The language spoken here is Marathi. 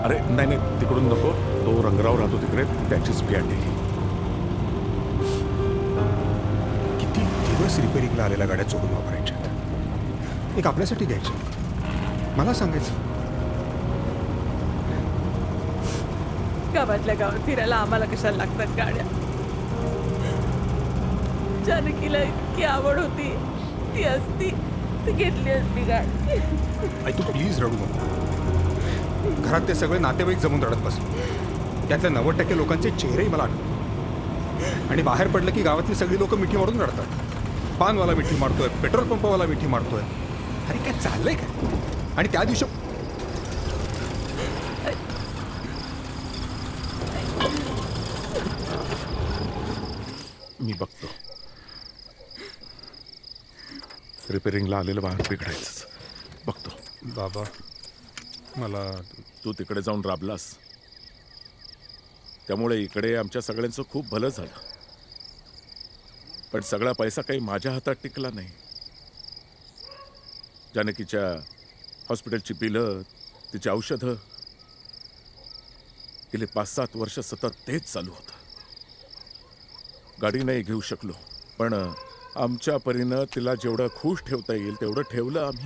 अरे नाही नाही, तिकडून नको. तो रंगराव राहतो तिकडे, त्याचीच पॅटी. किती दिवस रिपेअरिंगला आलेल्या गाड्या चोरून वापरायच्यात, एक आपल्यासाठी घ्यायची. मला सांगायचं. गावातल्या गावात फिरायला आम्हाला कशाला लागतात गाड्या? जानकीला इतकी आवड होती, ती असती ती घेतली असती गाडी. आई तू प्लीज रडू नको. घरात ते सगळे नातेवाईक जमून रडत बसले. त्यातल्या 90% लोकांचे चेहरेही मला आठवले. आणि बाहेर पडलं की गावातली सगळी लोक मिठी मारून रडतात. पानवाला मिठी मारतोय, पेट्रोल पंपावाला मिठी मारतोय. अरे काय चाललंय काय? आणि त्या दिवशी मी बघतो. रिपेअरिंगला आलेलं वाहन बिघडायचंच बघतो. बाबा मला तू तिकडे जाऊन राबलास, त्यामुळे इकडे आमच्या सगळ्यांचं खूप भलं झालं. पण सगळा पैसा काही माझ्या हातात टिकला नाही. जानकीच्या हॉस्पिटलची बिलं, तिची औषधं, गेले 5-7 वर्ष सतत तेच चालू होतं. गाडी नाही घेऊ शकलो, पण आमच्या परीनं तिला जेवढं खुश ठेवता येईल तेवढं ठेवलं आम्ही.